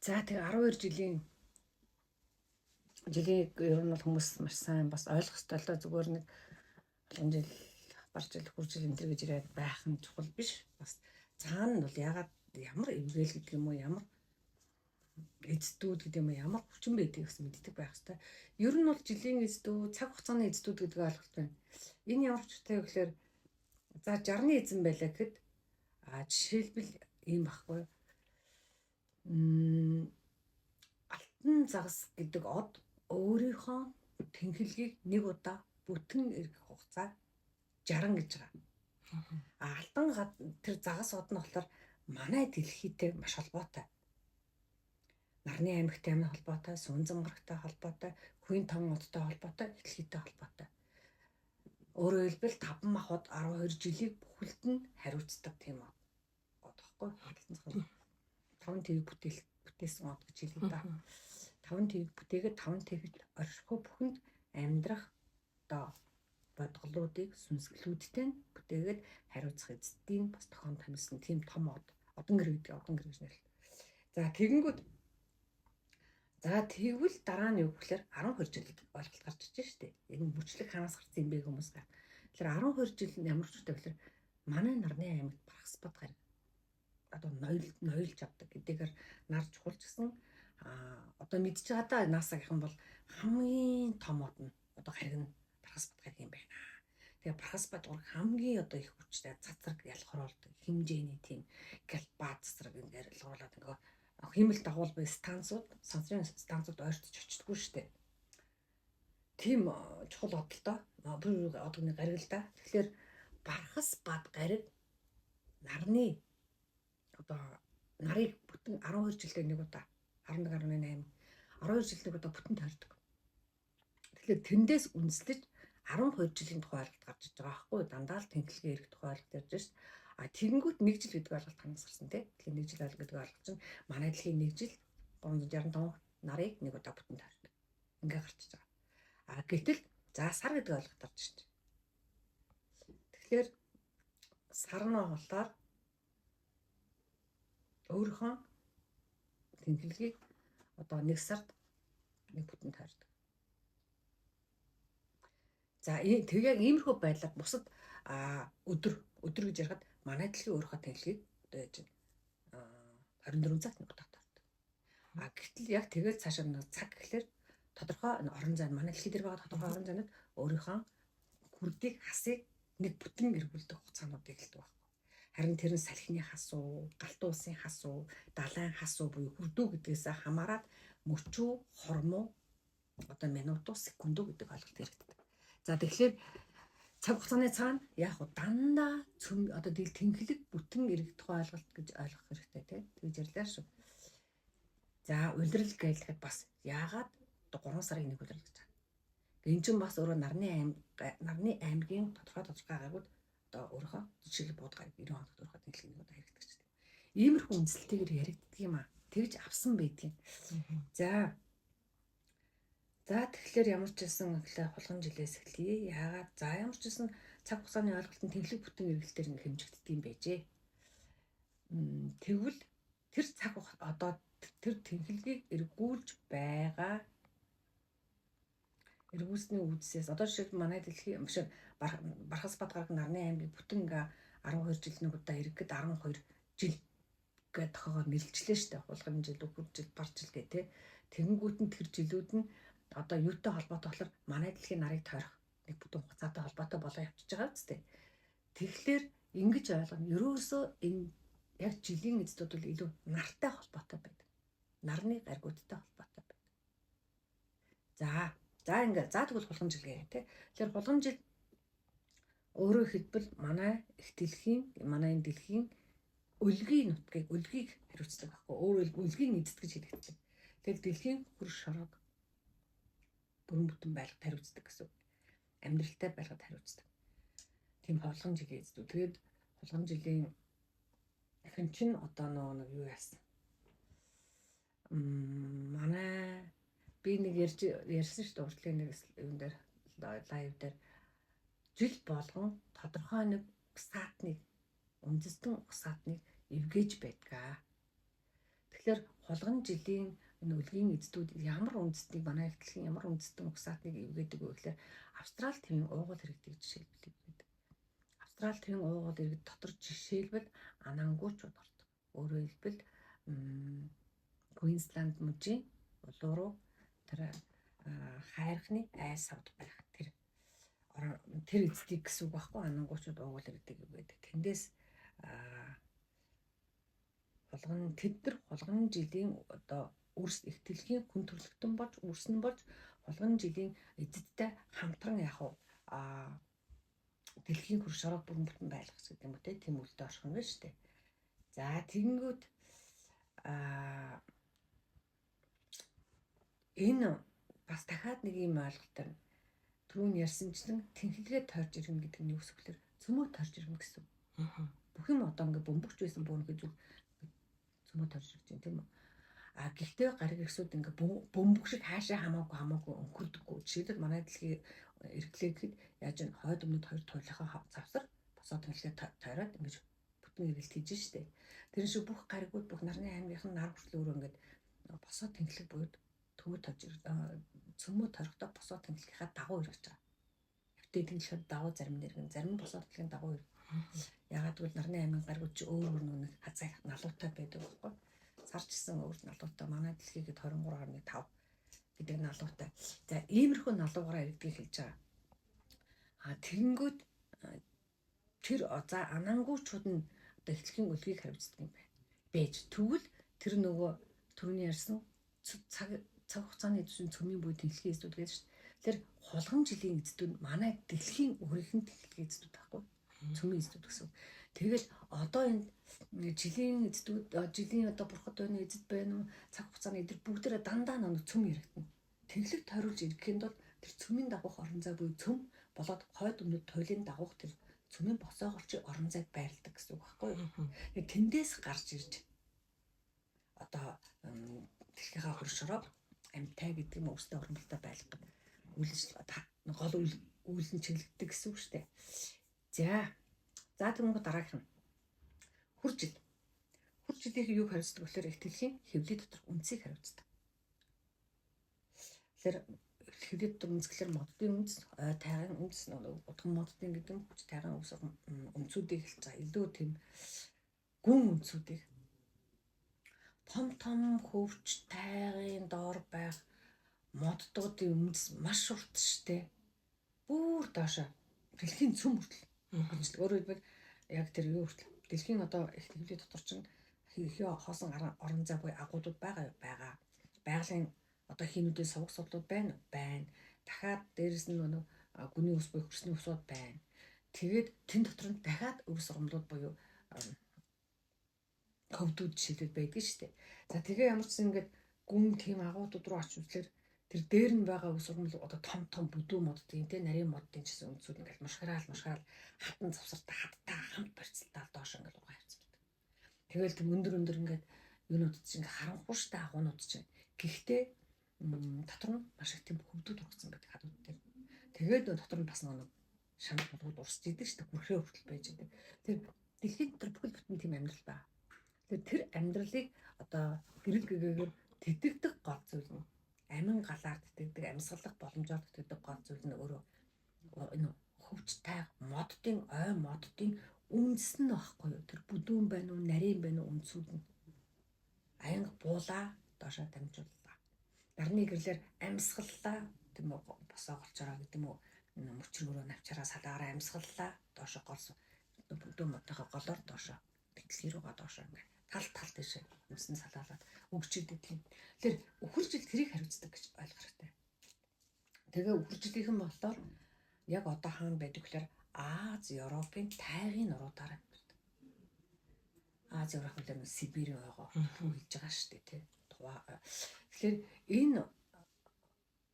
За тэгээ 12 жилийг ер нь бол хүмүүс маш сайн бас ойлгох ёстой л зүгээр нэг олон жил барж жил хүрж жил энэ гэж ирээд байх нь чухал биш. Бас цаана нь бол ягаад ямар эвгээл гэдэг юм уу, ямар эцдүүд гэдэг юм уу, ямар хүчин байдгийг гэсэн мэддэг байх хэрэгтэй. Ер нь бол жилийн эцдүүд, цаг хугацааны эцдүүд гэдэг ойлголт байна. Энэ ямар ч үстэй гэхээр за 60-ны эзэн байлаа гэхэд жишээлбэл ийм баггүй. Алтан загас гэдэг од өөрийнхөө тэнхилгийг нэг удаа бүтэн эргэх хугацаа 60 гэж байгаа. Алтан тэр загас од нь болохоор манай дэлхийтэй маш холбоотой. Нарны аймагтай амин холбоотой, Сүнзангарагтай холбоотой, Хүйн таван одтой холбоотой, дэлхийтэй холбоотой. Өөрөөр хэлбэл 5 махбод 12 жилийг бүхэлд нь хариуцдаг тийм од баггүй. Алтан загас 5 твийг бүтээсэн од гэж хэлээ да. 5 твийг бүтээгээд 5 твэгт оршихуй бүхэнд амьдрах одоо бодголуудыг сүнсгэлүүдтэй бүтээгээд хариуцах эзэдийн бас тохон томилсон тийм том од. Одон гэр гэдэг одон гэр гэж нэрлэв. За тэгэнгүүт тэгвэл дараа нь юу гэхээр 12 жил гэдэг ойлголт гарч иж штэ. Энэ мөчлөг ханаас гарсан юм бэ хүмүүс гэх. Тэгэхээр 12 жил ямар ч үстэй гэхээр манай нарны аймагт Бархасбад гараг одоо ноёлж авдаг гэдгээр нар чухалч гэсэн одоо мэдж байгаа да наасагийнхан бол хамгийн том од нь одоо гариг нь Бархасбад гариг юм байна. Тэгээ Бархасбад хамгийн одоо их хүчтэй цацраг ялхруулдаг хэмжээний тийм галбаат цацраг ингээд ялхруулад ингээ хэмэл дагуул бай станцууд сансрын станцууд ойртож очтдгүй штэ. Тийм чухал од л доо. Одны гариг л да. Тэгэхээр Бархасбад гариг нарны одоо нарыг бүтэн 12 жилдээ нэг удаа 11.8 12 жилд нэг удаа бүтэн тойрдог. Тэгэхээр тэндээс үндэслэж 12 жилийн тухай ойлголт гарч иж байгаа байхгүй дандаа л тэнхлэгээ эргэх тухай ойлголт ярьж шээ. Тэгэнгүүт 1 жил гэдэг ойлголт хангас гарсан тий. Тэгэхээр 1 жил ойлголт гэдэг ойлголт чинь манай дэлхийн 1 жил 365 нарыг нэг удаа бүтэн тойрдог. Ингээ гарч иж байгаа. Гэтэл за сар гэдэг ойлголт гарч шээ. Тэгэхээр сар нь болохоор өөрийнхөө тэнхлэгийг одоо 1 сард нэг бүтэн тойрдог. За тэгээ иймэрхүү байдлаар бусад өдөр гэж ярихад манай дэлхийн өөрийнхөө тэнхлэгийг одоо яаж 24 цагт нэг удаа тойрдог. Гэтэл яг тэгэл цаашаа нэг цаг гэхэлэр тодорхой орон зай манай дэлхий дээр байгаа тодорхой орон зайнууд өөрийнхөө хүрдийг хасыг нэг бүтэн эргүүлдэг хугацаануудыг хэлдэг байна. Харин тэр нь салхины хасуу, галт улсын хасуу, далайн хасуу буюу хүрдүү гэдгээс хамаарат мөчөө, хормоо одоо минутуу, секундуу гэдэг ойлголт хэрэгдэв. За тэгэхээр цаг хугацааны цаана яг дандаа одоо тэнхлэг бүтэн эргэх ойлголт гэж ойлгох хэрэгтэй тийм. Тэгж ярьлаа шүү. За улирал гэлэхэд бас яагаад 3 сарын 1 улирал гэж байна. Энд чинь бас өөрөө нарны аймгийн тодорхой гаригууд одоо өөрийнхөө жишээл бууд гариг 90 хоногт өөрийнхөө тэнхлэг нэг удаа хэрэгдэг ч тийм. Иймэрхүү үндсэлтэйгээр яригддаг юм аа. Тэгж авсан байдгийг. За тэгэхээр ямар ч байсан гэхлээр хулган жилээс эхлэе. Яагаад ямар ч байсан цаг хугацааны ойлголтын тэнхлэг бүтэн эргэлтээр ингэ хэмжигддэг юм байжээ. Тэгвэл тэр цаг одоо тэр тэнхлэгийг эргүүлж байгаа эргүүлсний үдсээс одоо жишээлбэл манай дэлхийн Бархасбад гараг нарны аймгийн бүтэн ингээ 12 жил нэг удаа эргэхэд 12 жил гэдэг тохиогоор нэрлэлээ штэ. Хулган жил, өхөр жил, бар жил гэх тээ. Тэгэнгүүт нь тэр жилүүд нь одоо юутай холбоотой болохоор манай дэлхийн нарыг тойрох нэг бүтэн хугацаатай холбоотой болоо явчихж байгаа үстэй. Тэгэхээр ингэж ойлгоно. Ерөөсөө энэ яг жилийн эцдүүд бол илүү нартай холбоотой байдаг. Нарны гаригуудтай холбоотой байдаг. За ингээд тэгвэл хулган жил гэх тээ. Тэгэхээр хулган жил өөрөөр хэлбэл манай их дэлхийн манай энэ дэлхийн өлгийн өлгийг хариуцдаг байхгүй. Өөрөөр өлгийн эзэд гэж хэлэгддэг. Тэгэхээр дэлхийн хөр шорог бүрэн бүтэн байлгад хариуцдаг гэсэн. Амьдралтай байлгад хариуцдаг. Тийм хулган жилийн эзэдүүд. Тэгээд хулган жилийн хэн чин одоо нэг юу яасан. Манай би нэг ярьсан шүү дээ уртлын нэг юм дээр лайв дээр жил болгон тодорхой нэг усаатныг үндэстэн усаатныг эвгээж байдгаа. Тэгэхээр хулган жилийн энэ үлгийн эзэдүүд ямар үндэстнийг манай их дэлхийн ямар үндэстэн угсаатныг эвгээдэг вэ гэхээр Австрали төвийн уугуул иргэдэг жишээлбэл эвгээдэг. Австрали төвийн уугуул иргэд дотор жишээлбэл анангуучууд ордог. Өөрөөр хэлбэл Квинсланд мужийн улууруу тэр хайрхны айс савд байх тэр эзэдийг гэсэн үг байхгүй анангуучууд уугуул иргэдэг эвгээдэг. Тэндээс хулган жилийн одоо үрс их дэлхийн хүн төрлөختөн болж үрсэн болж хулган жилийн эзэдтэй хамтран яг дэлхийн хөрш орог бүрэн бүтэн байлгах гэдэг юм уу тийм үлдээ орших нь байна шүү дээ. За тэгэнгүүт энэ бас дахиад нэг юм ойлголт байна. Түрүүн ярьсанчлан тэнхлэгээ тойрж ирнэ гэдэг нь юу гэсэн үг вэ? Цөмөө тойрж ирнэ гэсэн үг. Бүх юм одоо ингээд бөмбөгч байсан буунах зүйл цөмөө тойрж ирж байна тийм үү? Гэхдээ гариг ирсүүд ингээд бөмбөг шиг хаашаа хамаагүй өнхөрдөггүй. Жишээлбэл манай дэлхийн эрхлээ гэхэд яаж н хойд өмнөд хоёр туйлынхаа завсар босоод тэнхлэгээ тойроод ингээд бүтэн эргэлт хийж штэ. Тэр шиг бүх гаригууд бүх нарны аймгийнхан нар хүртэл өөрөө ингээд босоод тэнхлэг буюу төвөө тойрж цөмөө тойрохдоо босоод тэнхлэхээ дагуу ирж байгаа. Хөвтэй тэнхлэхэд дагуу зарим нэргэн зарим босоод тэнхлэхийн дагуу ир. Ягаад гэвэл нарны аймгийн гаригууд чи өөр нэг хазай налуутай байдаг байхгүй. Сарчсан өөр налуутай манай дэлхийд 23.5 гэдэг налуутай. За иймэрхүү налуугаараа иргэдгийг хэлж байгаа. Тэгэнгүүт тэр за анангуучууд нь одоо эхлэхийн үлгийг хариуцдаг юм байна. Бэж тэгвэл тэр нөгөө түрүүний ярьсан цаг хугацааны төсвийн цөмийн буй тэнхлэгийн эзэдүүд гэдэг шүү дээ. Тэр хулган жилийн эзэдүүд манай дэлхийн өөрийнх нь тэнхлэгийн эзэдүүд байхгүй. Цөмийн эзэдүүд гэсэн. Тэгэл одоо энэ жилийн эзэдүүд жилийн одоо бурхад байна эзэд байна уу цаг хугацааны эдэр бүгдээрээ дандаа нэг цөм яригдана. Тэнхлэг тойруулж ирэхэд бол тэр цөмийн дагуух орон зай буюу цөм болоод хойд өмнөд туйлын дагуух тэр цөмийн босоогоорчийн орон зайд байрладаг гэсэн үг байхгүй юу? Тэндээс гарч ирж одоо дэлхийнхаа хөрш ороод амьтай гэдэг нь өөрсдөө оромлолтой байлгах гол үйл нь чиглэгддэг гэсэн үг шүү дээ. За тэгвэл дараагийнх нь хурж жил. Хурж жилийн юу хариуцдаг гэхээр их дэлхийн хэвлэл дотор үнцийг хариуцдаг. Тэгэхээр хэвлэл дотор үнцгээр моддын үнц, ой тайган үнц, удган моддын гэдэг нь хүч тайган үнцүүдийг хэлж байгаа. Илүү тийм гүн үнцүүдийг том хөвч тайгын доор байх моддуудын үнц маш урт штэ. Бүр доошоо дэлхийн цөм хүртэл. Өөрөөр хэлбэл яг тэр юу хүртэл дэлхийн одоо их хэвлэл дотор чинь хийхээ хоосон орон зай буй агуудууд байгаа. Байгалийн одоо хийнүүдийн сувг судлууд байна. Дахиад дээрэс нь нөгөө гүний ус буй хөрсний усууд байна. Тэгээд тэн дотор нь дахиад өвс ургамлууд буюу хөвдүүд жишээлбэл байдаг шүү дээ. За тэгээ ямар ч ингээд гүн тийм агуудууд руу очиж үзлээр тэр дээр нь байгаа өвс ургамл одоо том бүдүү моддын тэ нарийн моддын гэсэн үнцүүд ингээд мушгараал хатан завсартай хаттай хамт барьцалтаа доош ингээд ургаа явцдаг. Тэгэл тийм өндөр ингээд юунууд чинь ингээд харанхуй штэ агуунууд чинь. Гэхдээ дотор нь маш их тийм хөвдүүд ургацсан байдаг хадууд дээр. Тэгээд дотор нь бас нэг шанал болгоод урсж идэг штэ хүрхээ хүртэл байж идэг. Тэр дэлхийн дотор бүхэл бүтэн тийм амьдрал байна. Тэр амьдралыг одоо гэрэл гэгээр тэтгэдэг гол зүйл нь амин галаар тэтгэдэг амьсгалах боломжоор тэтгэдэг гол зүйл нь өөрөө энэ хөвчтэй моддын үндэс нь багхгүй юу тэр бүдүүн байна уу нарийн байна уу үндэсүүд нь аянга буулаа доошоо дамжууллаа дарны гэрлэр амьсгаллаа тийм үү босоогорчороо гэдэг юм уу мөчрөөрөө навчаараа салаараа амьсгаллаа доошоо голс бүдүүн модынхаа голоор доошоо дэлхий рүүгээ доошоо ингээд тал дэше юмсан салаалаад өгчихдээ тийм. Тэгэхээр үхэржил тэрийг хариуцдаг гэж ойлгох хэрэгтэй. Тэгээ үхэржилийнхэн болохоор яг одоо хаана байдаг гэхээр Аз, Европын тайгын нуруудаар амьдардаг. Аз, Европын Сибирийн ойгоо хэлж байгаа шүү дээ тий. Тэгэхээр энэ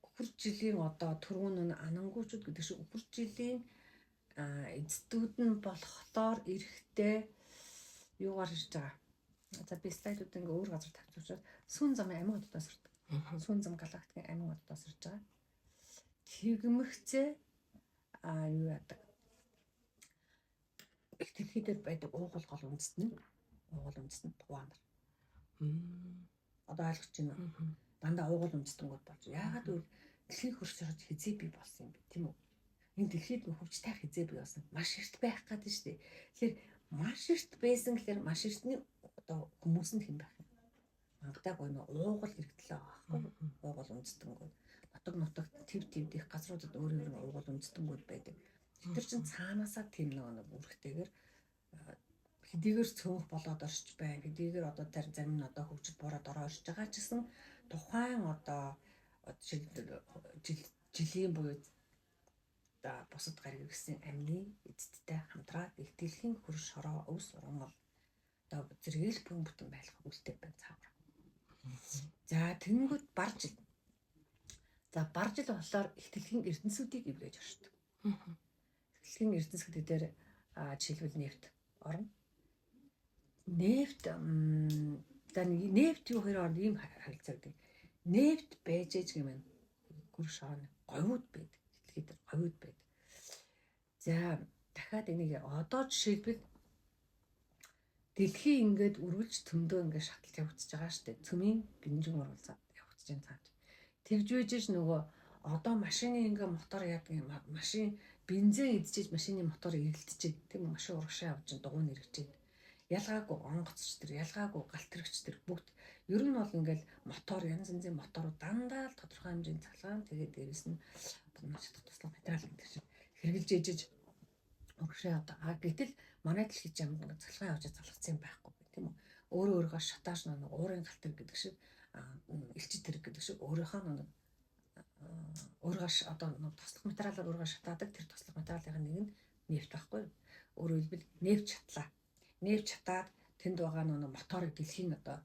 үхэржилийн одоо түрүүн анангуучуд гэдэг шиг үхэржилийн эзэдүүд нь болохоор эрэхтэй юугаар ирж байгаа. За би слайдууд ингээ өөр газар тавьчихвал сүүн замын амин хотоос ирдэг. Сүүн зам галактикийн амин хотоос ирж байгаа. Тэгмэгцээ юу яадаг. Их дэлхий дээр байдаг уугуул гол үндэстэн тугаанар. Одоо ойлгож байна уу? Дандаа уугуул үндэстэнгүүд болж. Яагаад гэвэл дэлхийн хөрш чорж хизээ бий болсон юм бэ, тийм үү? Энэ дэлхийд хөвчтэй хизээ бий болсон. Маш эрт байх гэдэг нь шүү дээ. Тэгэхээр маш эрт байсан гэхээр маш эртний одоо хүмүүс нь хэн байх юм? Ангатай гоо нөө уугуул хэрэгтлээ байгаа байхгүй. Уугуул үндэстэнгүүд. Нутагт төв их газруудад өөр уугуул үндэстэнгүүд байдаг. Тэр чинь цаанаасаа тийм нэг үүрэгтэйгээр хэдийгээр цөөнх болоод оршиж байна. Хэдийгээр одоо зарим нь одоо хөгжил бураад орж байгаа ч гэсэн тухайн одоо жилийн буюу бусад гариг ирсэн амны эцэдтэй хамтраад их дэлхийн хөрш хороо өвс ургамал одоо зэрэгэл бүхэн бүтэн байх үлдээ байна цаавар. За тэнгүүд баржил. За баржил болохоор их дэлхийн эрдэнэсүүдийг эвлэж оршдог. Дэлхийн эрдэнэсүүд дээр жишээлбэл нефт орно. Нефт юу хоёроор ийм харилцаа гэдэг. Нефт байж ээж гэмээр хөрш хороо говьуд байдаг. Дэлхийд говьуд байдаг. За дахиад энийг одоо жишээлбэл дэлхий ингээд үргэлж төмдөө ингээд шаталж явагдаж байгаа шүү дээ. Цөмийн гинжин оруулаад явагдаж байгаа цааш. Тэгж үйжж нөгөө одоо машины ингээд мотор яг машин бензин идчихэж машины мотор эргэлдэж тийм машин урагшаа явж дугуй нэрэгчээд ялгаагүй онгоцч тэр ялгаагүй галт тэрэгч тэр бүгд ер нь бол ингээд мотор янз янзын моторууд дандаа л тодорхой хэмжээний цалгаан тэгээд дээрэс нь чадах туслах материал гэдэг шиг хэрглэж ээжэж урагшаа явдаг. Гэтэл манай дэлхийд юм ингээд цалгаан явж залгацсан байхгүй тийм үү? Өөрөө шатааш нэг уурын галт тэрэг гэдэг шиг элчит тэрэг гэдэг шиг өөрийнхөө нэг өөргөш одоо туслах материалаар өөргөө шатаадаг тэр туслах материалын нэг нь нефт байхгүй. Өөрөөр хэлбэл нефт шатлаа. Нефт шатаад тэнд байгаа нэг моторыг дэлхийн одоо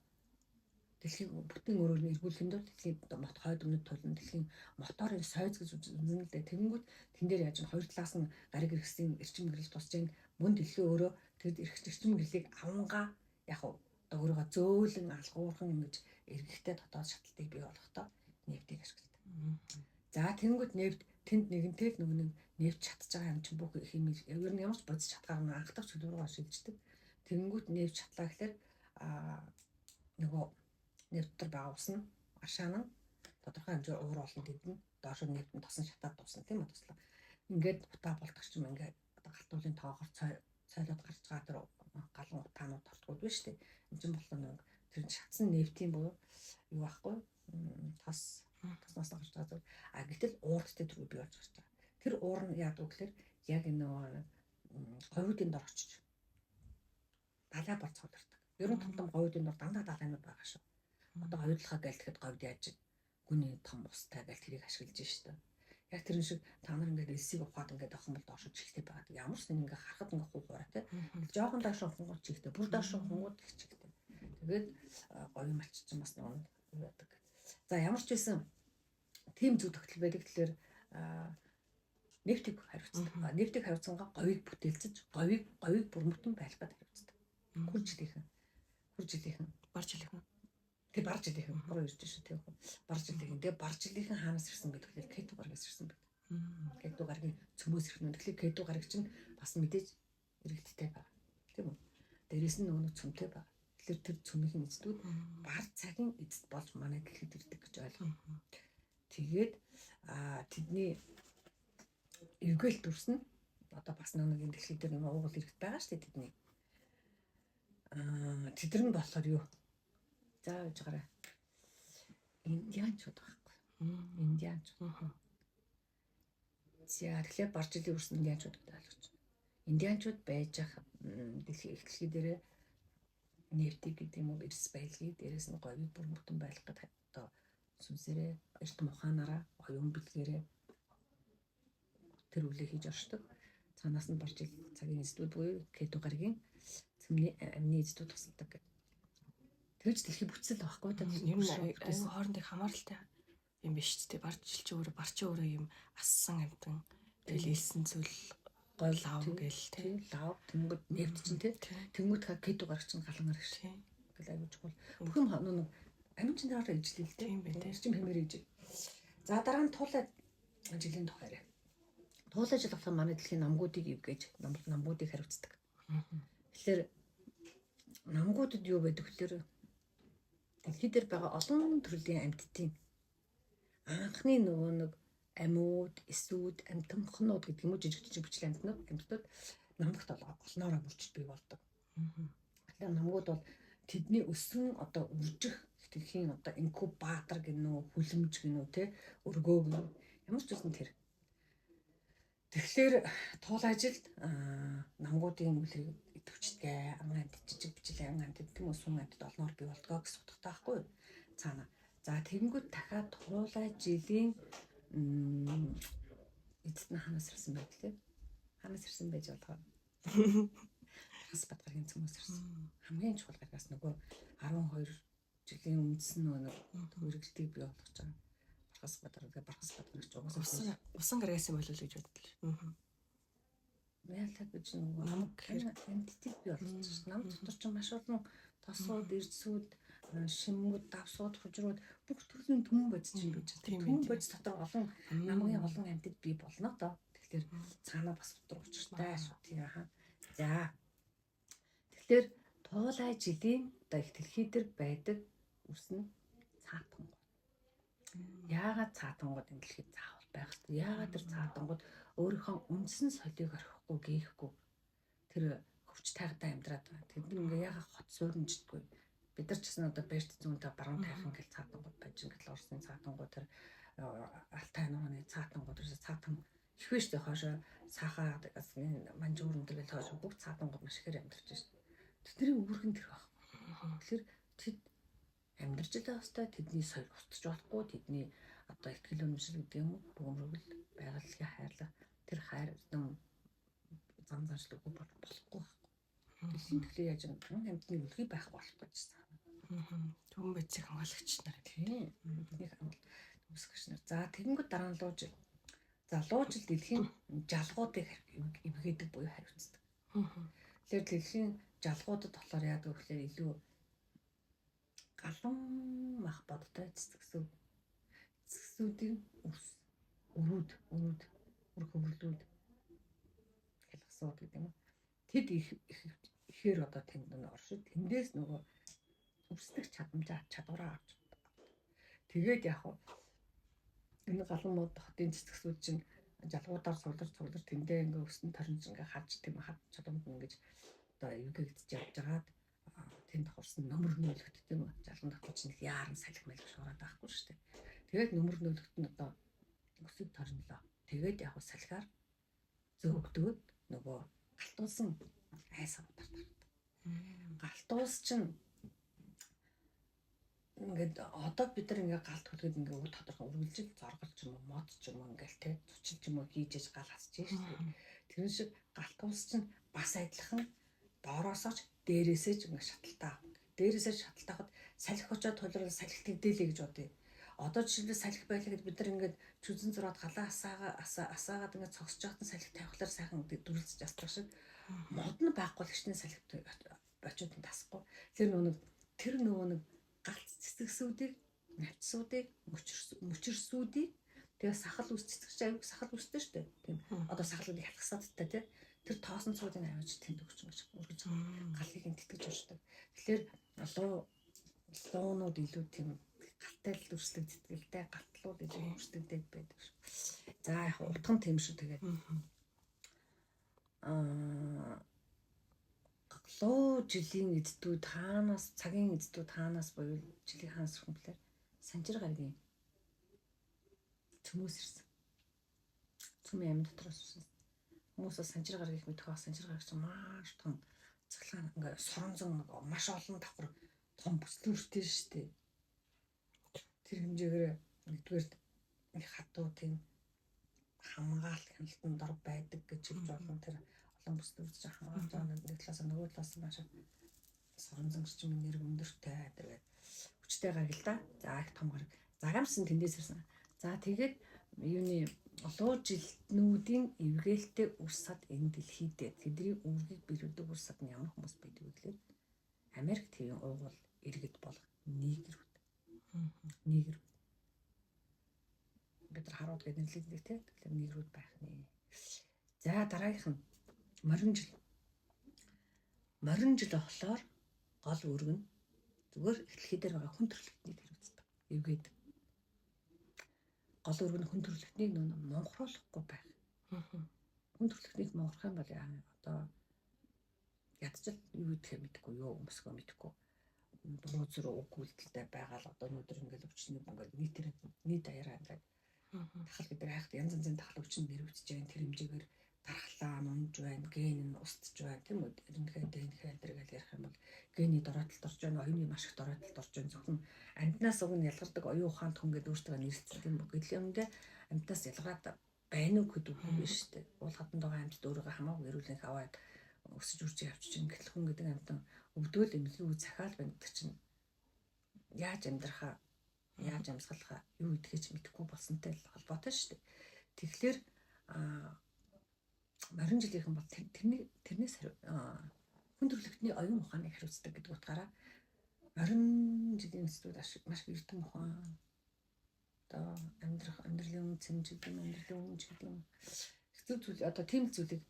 дэлхийн бүтэн өрөөр нь эргүүлэхэд дэлхийн мот хойд өмнөд тулан дэлхийн моторын сойз гэж үнэнлээ. Тэгэнгүүт тэн дээр яаж хоёр талаас нь гариг иргэсийн эрчим гэрлэлт тусч ин мөн дэлхийн өөрөө тэгэд эрчим гэрлэлийг авангаа яг одоо өөрийгөө зөөлөн алгуурхан ингэж эргэхтэй дотоод шатлалтыг бий болгохдоо нефтийг ашигладаг. За тэгэнгүүт нефт тэнд нэгэнтэй л нэг нефт шатж байгаа юм чинь бүх химик ер нь ямар ч бодис шатгаар нь анхдагч руугаа шилждэг. Тэгэнгүүт нефт шатлаа гэхээр нөгөө нефтээр байгаа ус нь ашаан нь тодорхой хэмжээр уур олон тэдэн доош нь нефтэн тосон шатаад дуусна тийм үү туслаа. Ингээд бутаа болтогч юм ингээд галтуулын тоогоор цойлоод гарч байгаа тэр галан утаанууд тортгууд байна шүү дээ. Энд чинь болохоор нэг тэр шатсан нефтийн буюу юу байхгүй тоснаас гарч байгаа зүйл. Гэтэл уурдтай төрөө бий болж гарч байгаа. Тэр уур нь яадаг гэхээр яг энэ говьудын дор очиж далай болц холдордог. Ер нь том говьудын дор дандаа далайнууд байгаа шүү. Одоо говьдлахаа гэлтэхэд говьд яаж гүний том устай гэл тэрийг ашиглаж штэ. Яг тэр шиг та нар ингээд элсийг ухаад ингээд авах юм бол доош чихтэй байгаа. Ямар ч нэг ингээд харахад ингээд хуурай те. Жохон доош хунгууд чихтэй, бүр доош хунгууд их чихтэй. Тэгээд говь малчсан бас нэг яадаг. За ямар ч байсан тийм зүг тогтол байдаг. Тэгэхээр нефтийг хариуцдаг. Нефтийг хариуцсангаа говийг бүтээлцэж, говийг бүрмөтөн байлгаад хариуцдаг. Хуржилийнхэн баржилийнхэн. Тэг баржилийнхэн буруу ирж шүү тийм үү. Баржилийнхэн. Тэг баржилийнхэн хаанаас ирсэн бэ гэхээр кету гаргаас ирсэн байна. Кету гаргийн цөмөөс ирэх нь. Тэгэхээр кету гараг чинь бас мэдээж иргэдтэй байна. Тийм үү. Дээрээс нь нөгөө цөмтэй байна. Тэгэхээр тэр цөмийн эцдүүд бар цагийн эцэд болж манай дэлхийд ирдэг гэж ойлгоо. Тэгээд тэдний эвгэл дүрсэн одоо бас нэг дэлхий дээр нэг уугуул иргэд байгаа шүү дээ тэдний. Тэдэр нь болохоор юу? За яаж гараа. Индианчууд байхгүй. Индианчууд. За тэгэхээр баржилын үрсэн индианчууд гэдэг ойлгож байна. Индианчууд байж ах дэлхий дээр нефтийг гэдэг юм уу эрс байлгийг дээрээс нь говийг бүр бүтэн байлгах гэдэг одоо сүнсээрээ эртм ухаанаараа оюун бэлгээрээ тэр үлээ хийж оршдог. Цаанаас нь баржил цагийн эзэдүүд буюу кету гаргийн цөмний амны эзэдүүд тусалдаг гэдэг. Тэгж дэлхий бүтсэл байхгүй та юм хоорондын хамааралтай юм биш ч тийм баржилч өөрөө юм ассан амтан тэгэл илсэн зүйл гол лав гэл тийм лав тэнгууд нефт чинь тийм тэнгууд кету гарч чинь галан гарч тийм тэгэл аюуж бол бүх юм нэг амин чинь дараа ижлээ л тийм чим хэмээр иж. За дараа нь туулаад жилийн тухайраа. Туулаж жил болох манай дэлхийн намгуудыг ивгээж намгуудыг хариуцдаг. Тэгэхээр намгуудад юу байдаг гэхээр дэлхий дээр байгаа олон төрлийн амьтдын анхны нөгөө нэг амьууд, эсүүд, амтанхнууд гэдэг юм уу жижиг бичлэг амьтнууд намагт олноороо мөрчд бий болдог. Тэгэхээр намгууд бол тэдний өссөн одоо үржих дэлхийн одоо инкубатор гэнэ үү, хүлэмж гэнэ үү, те өргөө гэнэ үү. Ямар ч үсэн тэр. Тэгэхээр туул ажилд намгуудын үлрийг идэвчдэг, ан амьд жижиг бичлэг ан амьд тийм өсвөн амьд олноор бий болдгоо гэсэн утгатай байхгүй юу? Цаана. За тэгэнгүүт дахиад туулай жилийн эцэст нь ханаас ирсэн байт лээ. Ханаас ирсэн байж болохоор бас Бадгаргийн цөмөөс ирсэн. Хамгийн чухал гаргаас нөгөө 12 жилийн өмнөс нь нөгөө хөргөлтийг бий болгож байгаа. Бархас Бадгарч угаасаа усан гаргасан болов уу гэж бодлоо. Яалаа гэж нөгөө намг гэхээр амьтдыг бий болгож байна. Нам дотор ч маш олон тосууд, эрдсүүд, шимгүүд, давсууд, хужрууд бүх төрлийн түмэн бодис чинь бийж байгаа. Түмэн бодис дотор олон намгийн олон амьтад бий болно доо. Тэгэхээр цаанаа бас утга учиртай шүү тийм аа. За. Тэгэхээр туулай жилийн одоо их дэлхий дээр байдаг үснэ цаатангууд. Яагаад цаатангууд энэ дэлхийд заавал байх вэ? Яагаад тэр цаатангууд өөрийнхөө үндсэн солийг орхихгүй гээхгүй тэр хөвч тайгатай амьдраад байгаа. Тэд ингээ яагаад хот суурнждаггүй. Бид нар ч гэсэн одоо барьт зүүнтэй баруун тайхан гэл цаатангууд байж ингээд Орсын цаатангууд тэр Алтай нууны цаатангууд тэр цаатан их вэ штэ хоошоо сахаа манжуур өндөр гэл хоошоо бүх цаатангууд маш ихээр амьдарч штэ. Тэдний үүрхэн тэр баг. Тэгэхээр тэд амьдарч байгаа хэвээр тэдний соёл устж болохгүй тэдний одоо ихтгэл үнэмшил гэдэг юм уу бөмбөргөл байгалийн хайрлах тэр хайр зам заншлаг болохгүй байхгүй. Дэлхийн төлөө яаж нэгэн амьтны үлгий байх болох гэж байна. Түн бэцэг хамгаалагч нар тийм бидний хамгаалалт үүсгэж нар. За тэгэнгүүт дараа нь лууж. За луужил дэлхийн жалгуудыг эвгээдэг буюу хариуцдаг. Тэгэхээр дэлхийн жалгуудад болохоор яадаг вэ гэхээр илүү галан мах бодтой цэцгсүүдийн өрөөд үр хөврлүүд хэлхсууд гэдэг юм. Тэд ихээр одоо тэнд оршид тэндээс нөгөө өвсдөх чадвараа авч байна. Тэгээд яг энэ галан мод хотын цэцгсүүд чинь жалгуудаар сулдар тэндээ ингээ өснө торнж ингээ хаж тийм хад чадамд ингэж одоо эвгэгдэж явж байгаад тэнд хурсан нөмөр нөөлөгт тийм жалган давтаж нэг яаран салхи мэлж шуураад байхгүй шүү дээ. Тэгээд нөмөр нөөлөгт нь одоо өсөг торнолоо. Тэгээд яг салхиар зөөгдөөд нөгөө галтуулсан айсаа утардаг. Галтуус чинь ингээд одоо бид нар ингээ галт хөлгөд ингээ үг тодорхой үргэлжил зоргол ч юм уу мод ч юм уу ингээл те цуцил ч юм уу хийж гал хасж шүү дээ. Тэр шиг галтуус чинь бас адилхан доороосооч дээрээсээ ч ингээ шаталтаа авах. Дээрээсээ шаталтаа авахд салхи очоод тулрал салхи тэгдэлээ гэж бодъё. Одоо жишээлбэл салхи байлаа гэд бид нар ингээд чүзэн зураад галаа асаагаад ингээд цогсож байхад салхи тавихлаар сайхан дүрлцэж астдаг шиг мод нь байхгүй л гिचний салхи бочоод нь тасахгүй. Тэр нөгөө нэг галт цэцгсүүдийг, навчсуудыг, мөчрсүүдийг тэгээ сахал үс цэцгч аяг сахал үстэй шүү дээ. Тийм. Одоо сахалыг хялгасаадтай тий. Тэр тоосон цуудыг авиж тэнд өгч гэж үргэж галыг интгэж уушдаг. Тэгэхээр луунууд илүү тийм галтай л дүрслэг зэтгэлтэй галтлууд илүү өрсөлдөд байдаг шүү. За яг утган тийм шүү тэгээд. Луу жилийн эцдүүд хаанаас цагийн эцдүүд хаанаас буюу жилийн хаанаас ирэх юм бэлээ? Санжир гаргийн цөмөөс ирсэн. Цөмийн амин дотроос ирсэн. Хүмүүсээс санжир гаргийг мэдэх байх санжир гаргч маш том цаглаан ингээ соронзон маш олон давхар том бүслүүртэй шүү дээ. Тэр хэмжээгээр нэгдүгээр хатуу тийм хамгаалт хяналтанд дор байдаг гэж хэлж болно. Тэр олон бүслүүрч хамгаалж байгаа нэг талаас нөгөө талаас маш соронзонгч юм нэр өндөртэй тэгээд хүчтэй гараг л да. За их том гараг. Загамсан тэндээс ирсэн. За тэгээд юуны луу жилтнүүдийн эвгээлтэй үс сад энэ дэлхий дээр тэдний үүргийг биелүүлдэг үс сад нь ямар хүмүүс байдаг вэ гэхээр Америк твийн уугуул иргэд болох нигерүүд. Нигер. Бид нар харууд гэдэг нэрлэдэг тийм. Тэгэхээр нигерүүд байх нэ. За дараагийнх нь морин жил болохоор гол үүрэг нь Зүгээр эхлэхэд дээр байгаа хүн төрөлхтнийг хариуцдаг. Эвгээд гол өргөн хүн төрөлхтнийг нөө монхруулахгүй байх. Хүн төрөлхтнийг монхрох юм бол одоо ядчил юу гэдгийг мэдэхгүй юу өмсгөө мэдэхгүй. Буруу зүрх үг үйлдэлтэй байгаа л одоо өнөөдөр ингээл өвчнөд ингээл нийт даяараа ингээд тахал гэдэг хайхад янз янзын тахал өвчин нэрвчж байгаа тэр хэмжээгээр дархлаа нунж байна, ген нь устж байна тийм үү? Энэхээр дэргээл ярих юм бол гений дороотолд орж байна, оюуны маш их дороотолд орж байна. Зөвхөн амьтнаас уг нь ялгардаг оюун ухаанд хүн гэдэг өөртөө нэрэлцдэг юм уу? Гэтэл үүндээ амьтнаас ялгаад байна уу гэдэг үг биш шүү дээ. Уулгатанд байгаа амьтд өөрийгөө хамаагүй эрүүлэнх аваад өсөж үрж явчих чинь гэтэл хүн гэдэг амьтан өвдөөл эмнэлгийн үе захаал байна гэдэг чинь яаж амьдрахаа яаж амьсгалахаа юу гэдгийг ч мэдэхгүй болсонтой л холбоотой шүү дээ. Тэгэхээр морин жилийнхэн бол тэрнээс хүн төрөлхтний оюун ухааныг хариуцдаг гэдэг утгаараа морин жилийн эсрүүд маш эрдэм ухаан одоо амьдралын үнцэн гэдэг юм хэцүү зүйл одоо тийм зүйлийг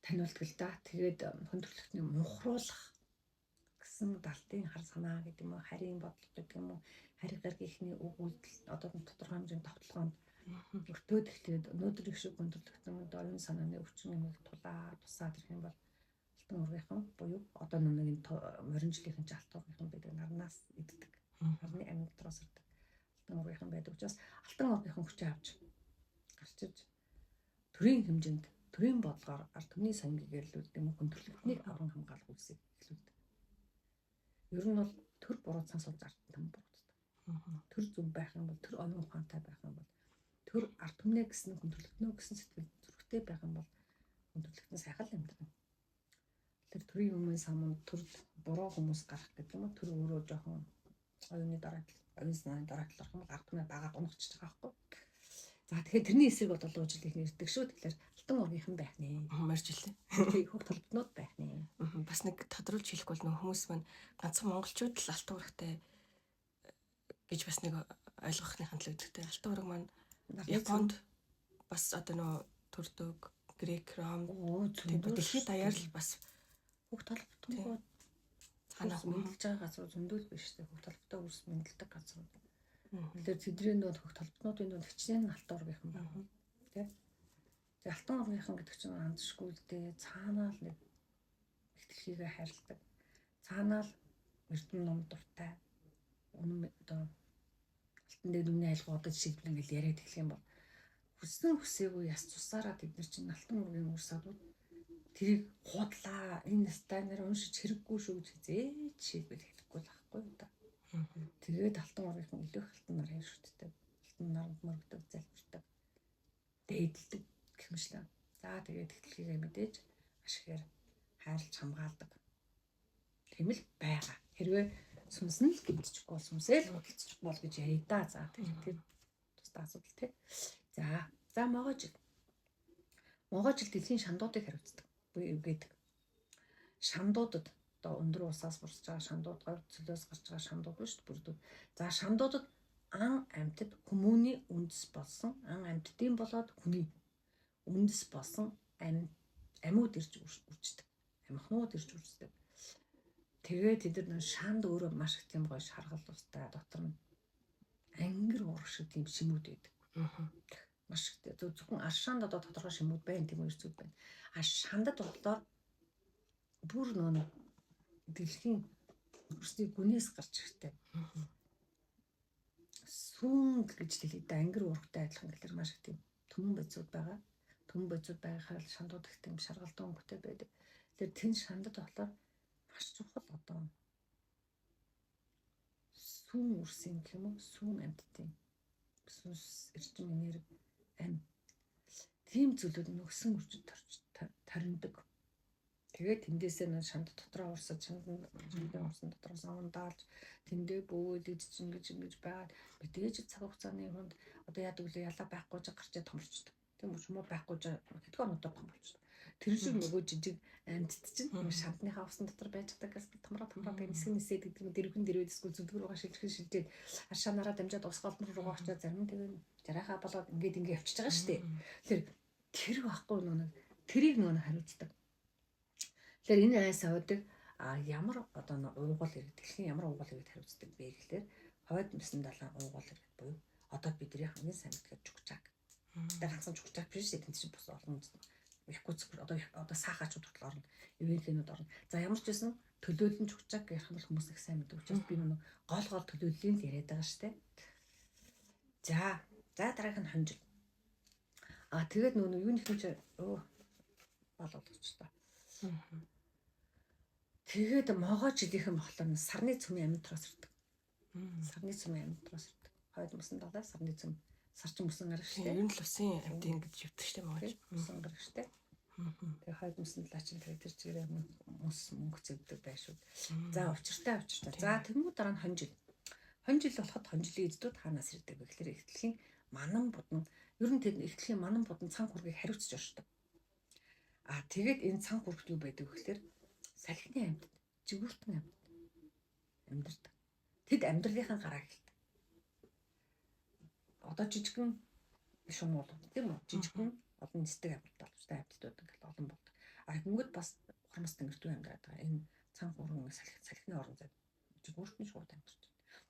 таниулдаг л да. Тэгээд хүн төрөлхтний мунхруулах гэсэн далтын хар санаа гэдэг юм уу, харийн бодлого гэдэг юм уу, харийн гаргийнхны үг үйлдэл одоо тодорхой хэмжээний тогтолгоонд өртөөд эхлээд өнөөдөр их шиг хүн төрөлхтнүүд оюун санааны өвчин юмыг тусаад ирэх юм бол алтан ургийнхан буюу одоо нэг морин жилийнхэн ч алтан ургийнхан байдаг нарнаас иддэг. Нарны амьд дотроос ирдэг алтан ургийнхан байдаг учраас алтан ургийнхан хүчээ авч гарч иж төрийн хэмжээнд төрийн бодлогоор ард түмний сангийг гэрлүүлдэг юм хүн төрөлхтнийг авран хамгаалах үйлсийг эхлүүлдэг. Ер нь бол төр буруу цанс болж ард түмэн бурууддаг. Төр зөв байх юм бол төр оюун ухаантай байх юм бол төр ард түмнээ гэсэн хүн төрөлхтнөө гэсэн сэтгэл зүрхтэй байх юм бол хүн төрөлхтөн сайхан амьдрна. Тэр төрийн өмнө самунд төр буруу хүмүүс гарах гэдэг юм уу? Төр өөрөө жоохон оюуны дараатлал, оюун санааны дараатлал орох юм бол ард түмээ бага гоногчж байгаа байхгүй. За тэгэхээр тэрний эсрэг бол олон жилийн ирдэг шүү. Тэгэхээр алтан ургийнхан байх нэ. Марж илээ. Тэгээ хөв толботнууд байх нэ. Бас нэг тодруулж хэлэхгүй бол нөх хүмүүс маань ганцхан монголчууд л алтан урагтай гэж бас нэг ойлгохны хандлагатай. Алтан ураг маань Японд бас одоо нөө төрдөг грек, ром дэлхийд даяар л бас хөв толботнууд цаанаас мэдлж байгаа газар зөндөл биш үү? Хөв толботой үрс мэдлдэг газар. Тэгэхээр тэдний нүүд хөв толботнуудын нүүд хичнээн алтан ургийнхан байна. Тэ? Тэгээ алтан ургийнхан гэдэг чинь андшгүй л дээ. Цаанаа л нэг ихтгэлхийгээ хайрладаг. Цаанаа л эрдэм ном дуртай. Үнэн одоо алтан дээр үнэ айлгуудад шийдвэр ингээл яриад эхлэх юм бол хүссэн хүсээгүй яс цусаараа тэд нар чинь алтан ургийн үрсадууд тэрийг хуудлаа энэ станаар уншиж хэрэггүй шүү гэж хизээч шийдвэр хэлэхгүй л ахгүй юу та. Тэгээд алтан ургийнхан илүү их алтан нар хэршүүдтэй. Алтан наранд мөрөгдөг, залбирдаг, дээдэлдэг гэх мэтлээ. За тэгээд ихтгэлхийгээ мэдээж маш ихээр хайрлж хамгаалдаг. Тийм л байгаа. Хэрвээ сүнсэн л гимтчихгүй бол сүнсэл худалцчихгүй бол гэж ярий да. За тэр тусдаа асуудал тий. За могой жил дэлхийн шандуудыг хариуцдаг. Буюу эвгээд шандуудад одоо өндөр усаас бурсаж байгаа шандууд, говь цөлөөс гарч байгаа шандууд биш бүрдүүд. За шандуудад ан амьтад хүмүүний үндэс болсон, ан амьтдын болоод хүний үндэс болсон амьуд ирж үрждэг. Амхнууд ирж үрждэг. Тэгээд тэд нар шанд өөрөө маш их тийм гоё шаргал устай дотор нь ангир урах шиг тийм шимүүд байдаг. Маш их зөвхөн аршаанд одоо тодорхой шимүүд байна, тийм үерцүүд байна. А шандад болохоор бүр нөө дэлхийн үрсний гүнээс гарч ирдэг. Сүүн гэж хэлээд ангир урагтай адилхан гэхэлэр маш их тийм төмөн байцууд байгаа. Төмөн байцууд байхаар шандууд их тийм шаргалтай өнгөтэй байдаг. Тэгэхээр тэн шандад болохоор маш чухал одоо сүүн үрсэн гэх юм уу? Сүүн амьтдын сүнс эрчим энерги ам тийм зүйлүүд нөгсөн үржид тариндаг. Тэгээд тэндээсээ нэг шанд дотроо урсаж шандын урсан дотроос ундаалж тэндээ бөөлөж ингэж байгаад мэдээж цаг хугацааны хүнд одоо яадаг үлээ ялаа байхгүй ч гарчаа томорчдөг. Тийм үү юм уу байхгүй ч хэдхэн өнөдөр томорчдөг. Тэр шиг нөгөө жижиг амьтд чинь шандныхаа усан дотор байж байгаа гэсэн томроо тэгээ нисээд гэдэг нь дэрвхэн дэрвэдэсгүй зүлгэр руугаа шилжиж аршаанаараа дамжаад ус голдмор руугаа очиж зарим тэгээ жарахаа болоод ингэ явчихж байгаа шүү дээ. Тэгэхээр тэр байхгүй нэг тэрийг нөгөө хариуцдаг. Тэгэхээр энэ айс авдаг Ямар одоо уугуул иргэд дэлхийн ямар уугуул иргэд хариуцдаг бэ гэхлээр хойд мөсөн далайн уугуул иргэд буюу одоо бидний хамгийн сайн мэддэг жугчааг. Тэгээ ганцхан жугчааг биш ээ, тэнцэн бус олон Якутск одоо саахачуд хүртэл орно. Ивэнхэнүүд орно. За ямар ч байсан төлөөлөн жугчааг ярих юм бол хүмүүс их сайн мэддэг учраас би нэг гол төлөөллийн л яриад байгаа шүү дээ. За дараагийнх нь хонжил. Тэгээд нөгөө юуны хэмж болгоч та. Тэгээд могоо жилийнхэн болохоор сарны цөмийн амьтраас ирдэг. Сарны цөмийн амьтраас ирдэг. Хойд мөсөн далай сарны цөм сарчин мөсөн гарах шүү дээ. Ер нь л усын амьд ингэж живдэг шүү дээ могож. Мөсөн гарах шүү дээ. Тэгээ хойд мөсөн далай чинь тэр чигээр мөс мөнгө зэвдэг байшгүй. За учиртай. За тэгмүү дараа нь хонжил. Хонжил болоход хонжилын эздүүд хаанаас ирдэг вэ гэхээр эхтлэхийн манан будна. Ер нь тэд эхтлэхийн манан будна цанх хүргийг хариуцж оршдог. Тэгээд энэ цанх хүргт юу байдаг вэ гэхээр салхины амьтад, жигүүртэн амьтад амьдардаг. Тэд амьдралынхаа гараа хэлдэг. Одоо жижигхэн шумуул тийм үү? Жижигхэн олон нисдэг амьтад болж та амьтдууд ингээл олон болдог. Тэнгүүд бас хормос тэнгэртүү амьдраад байгаа. Энэ цанх хүргэн салхины орон зай жигүүртэн шууд амьдарч.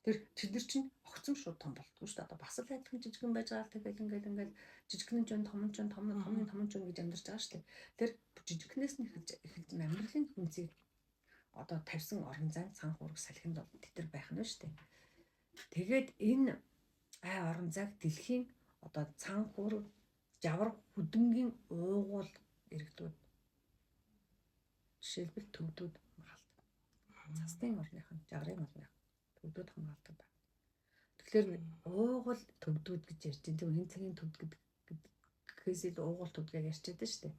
Тэр нар чинь огцом шууд том болдгоо шүү дээ. Одоо бас л адилхан жижигхэн байж байгаа тэгэл ингээл жижигхэн ч том ч гэж амьдарч байгаа шүү дээ. Тэр жижигхнээс нь эхэлж амьдралын хүнсийг одоо тавьсан орон зай цанх ураг салхинд тэтэр байх нь шүү дээ. Тэгээд энэ орон зайг дэлхийн одоо цанх ураг жавар хүдэнгийн уугуул иргэдүүд жишээлбэл төвдүүд хамгаалдаг. Цасны орныхан, жагрын орныхан төвдүүд хамгаалдаг байна. Тэгэхээр уугуул төвдүүд гэж ярьж байна. Тийм энэ цагийн төвд гэхээс илүү уугуул төвдгийг ярьж байдаг шүү дээ.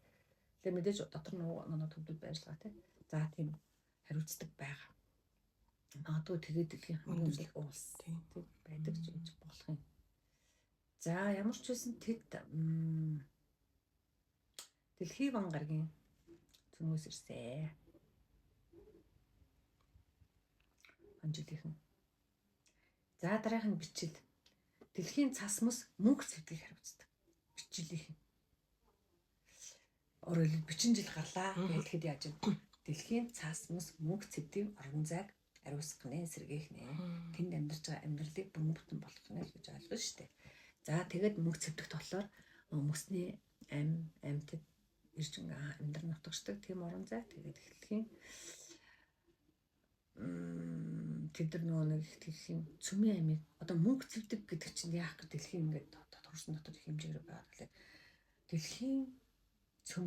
Тэгэхээр мэдээж дотор нь төвдүүд байрлага тийм. За тийм хариуцдаг байгаа. Магадгүй тэгээд дэлхийн хамгийн улс тийм байдаг ч гэж болох юм. За ямар ч байсан тэд дэлхийн ван гарагийн цөмөөс ирсэн. Хонжилийнхэн. За дараагийн бичил. Дэлхийн цас мөс мөнгө цэвдгийг хариуцдаг. Бичлийнхэн. Өөрөөр бичин жил гарлаа гэхэд яаж вэ? Дэлхийн цас мөс мөнгө цэвдийн орон зайг ариусгахны сэргээх нэ. Тэнд амьдарч байгаа амьдралыг бүрэн бүтэн болгох нэ гэж ойлгож штэ. За тэгээд мөнгө цэвдэгт болохоор мөсний амьтад иржин амьдрал нутагчдаг тийм орон зай. Тэгээд эхлэхийн тэд нар нэг дэлхийн цөмийн амийг одоо мөнгө цэвдэг гэдэг чинь яах гэж дэлхийн ингээд тодорхойлсон дотор хэмжээгээр байгаа гэхэлээ дэлхийн цөм